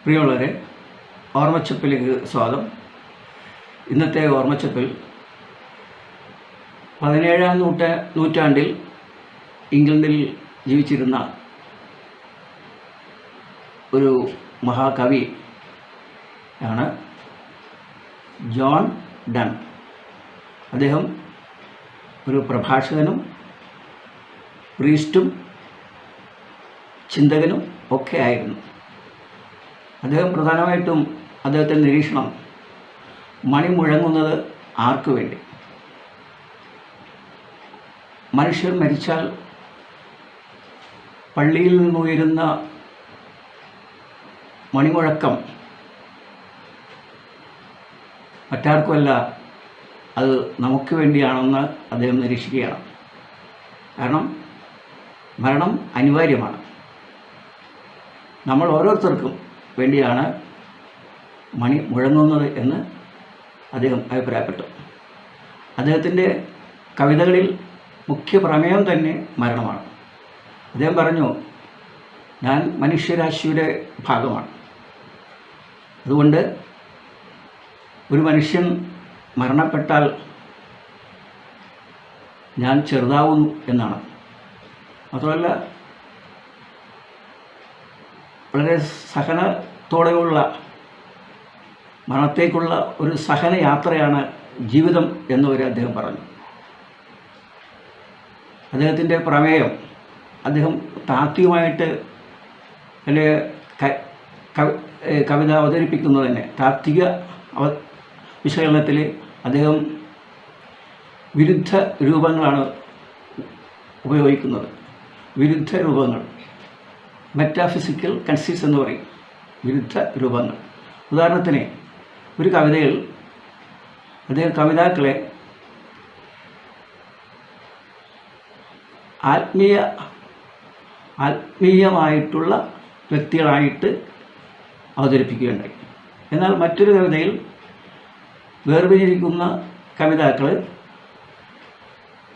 പ്രിയമുള്ളവരെ, ഓർമ്മച്ചപ്പിലേക്ക് സ്വാഗതം. ഇന്നത്തെ ഓർമ്മച്ചപ്പിൽ 17-ാം നൂറ്റാണ്ടിൽ ഇംഗ്ലണ്ടിൽ ജീവിച്ചിരുന്ന ഒരു മഹാകവി ആണ് ജോൺ ഡൺ. അദ്ദേഹം ഒരു പ്രഭാഷകനും പ്രീസ്റ്റും ചിന്തകനും ഒക്കെ ആയിരുന്നു. അദ്ദേഹം പ്രധാനമായിട്ടും അദ്ദേഹത്തിൻ്റെ നിരീക്ഷണം മണി മുഴങ്ങുന്നത് ആർക്കു വേണ്ടി? മനുഷ്യർ മരിച്ചാൽ പള്ളിയിൽ നിന്നുയരുന്ന മണിമുഴക്കം മറ്റാർക്കുമല്ല, അത് നമുക്ക് വേണ്ടിയാണെന്ന് അദ്ദേഹം നിരീക്ഷിക്കുകയാണ്. കാരണം മരണം അനിവാര്യമാണ്. നമ്മൾ ഓരോരുത്തർക്കും വേണ്ടിയാണ് മണി മുഴങ്ങുന്നത് എന്ന് അദ്ദേഹം അഭിപ്രായപ്പെട്ടു. അദ്ദേഹത്തിൻ്റെ കവിതകളിൽ മുഖ്യ പ്രമേയം തന്നെ മരണമാണ്. അദ്ദേഹം പറഞ്ഞു, ഞാൻ മനുഷ്യരാശിയുടെ ഭാഗമാണ്. അതുകൊണ്ട് ഒരു മനുഷ്യൻ മരണപ്പെട്ടാൽ ഞാൻ ചെറുതാവുന്നു എന്നാണ്. മാത്രമല്ല, വളരെ സഹനത്തോടെയുള്ള മരണത്തേക്കുള്ള ഒരു സഹനയാത്രയാണ് ജീവിതം എന്നുവരെ അദ്ദേഹം പറഞ്ഞു. അദ്ദേഹത്തിൻ്റെ പ്രമേയം അദ്ദേഹം താത്വികമായിട്ട് കവിത അവതരിപ്പിക്കുന്നത് തന്നെ താത്വിക വിശകലനത്തിൽ അദ്ദേഹം വിരുദ്ധ രൂപങ്ങളാണ് ഉപയോഗിക്കുന്നത്. വിരുദ്ധ രൂപങ്ങൾ, മെറ്റാഫിസിക്കൽ കൺസീറ്റ്സ് എന്ന് പറയും. വിരുദ്ധ രൂപങ്ങൾ. ഉദാഹരണത്തിന്, ഒരു കവിതയിൽ അദ്ദേഹം കവിതാക്കളെ ആത്മീയമായിട്ടുള്ള വ്യക്തികളായിട്ട് അവതരിപ്പിക്കുകയുണ്ടായി. എന്നാൽ മറ്റൊരു കവിതയിൽ വേർപിരിക്കുന്ന കവിതാക്കൾ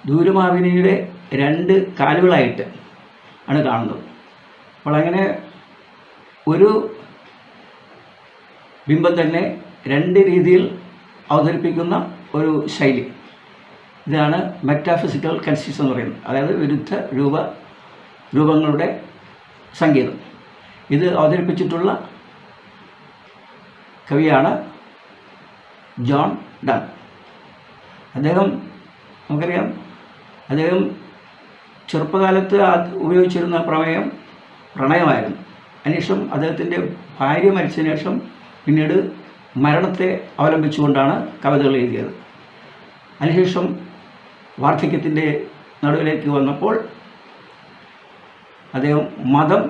ദൂരമാവിനിയുടെ 2 കാലുകളായിട്ട് ആണ് കാണുന്നത്. അപ്പോൾ അങ്ങനെ ഒരു ബിംബം തന്നെ 2 രീതിയിൽ അവതരിപ്പിക്കുന്ന ഒരു ശൈലി, ഇതാണ് മെറ്റാഫിസിക്കൽ കൺസീറ്റ്സ് എന്ന് പറയുന്നത്. അതായത് വിരുദ്ധ രൂപങ്ങളുടെ സംഗീതം. ഇത് അവതരിപ്പിച്ചിട്ടുള്ള കവിയാണ് ജോൺ ഡൺ. അദ്ദേഹം, നമുക്കറിയാം, അദ്ദേഹം ചെറുപ്പകാലത്ത് ഉപയോഗിച്ചിരുന്ന പ്രമേയം പ്രണയമായിരുന്നു. അതിനുശേഷം അദ്ദേഹത്തിൻ്റെ ഭാര്യ മരിച്ചതിന് ശേഷം പിന്നീട് മരണത്തെ അവലംബിച്ചുകൊണ്ടാണ് കവിതകൾ എഴുതിയത്. അതിനുശേഷം വാർദ്ധക്യത്തിൻ്റെ നടുവിലേക്ക് വന്നപ്പോൾ അദ്ദേഹം മതം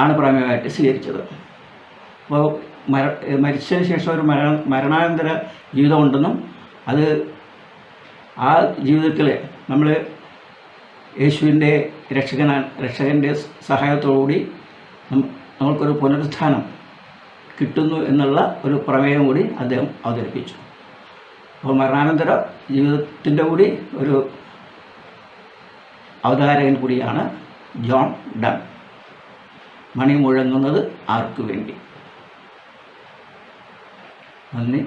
ആണ് പ്രമേയമായിട്ട് സ്വീകരിച്ചത്. അപ്പോൾ മരിച്ചതിന് ശേഷം ഒരു മരണാനന്തര ജീവിതമുണ്ടെന്നും അത് ആ ജീവിതത്തിൽ നമ്മൾ യേശുവിൻ്റെ രക്ഷകൻ്റെ സഹായത്തോടുകൂടി നമ്മൾക്കൊരു പുനരുത്ഥാനം കിട്ടുന്നു എന്നുള്ള ഒരു പ്രമേയം കൂടി അദ്ദേഹം അവതരിപ്പിച്ചു. അപ്പോൾ മരണാനന്തര ജീവിതത്തിൻ്റെ കൂടി ഒരു അവതാരകൻ കൂടിയാണ് ജോൺ ഡൺ. മണി മുഴങ്ങുന്നത് ആർക്കു വേണ്ടി? നന്ദി.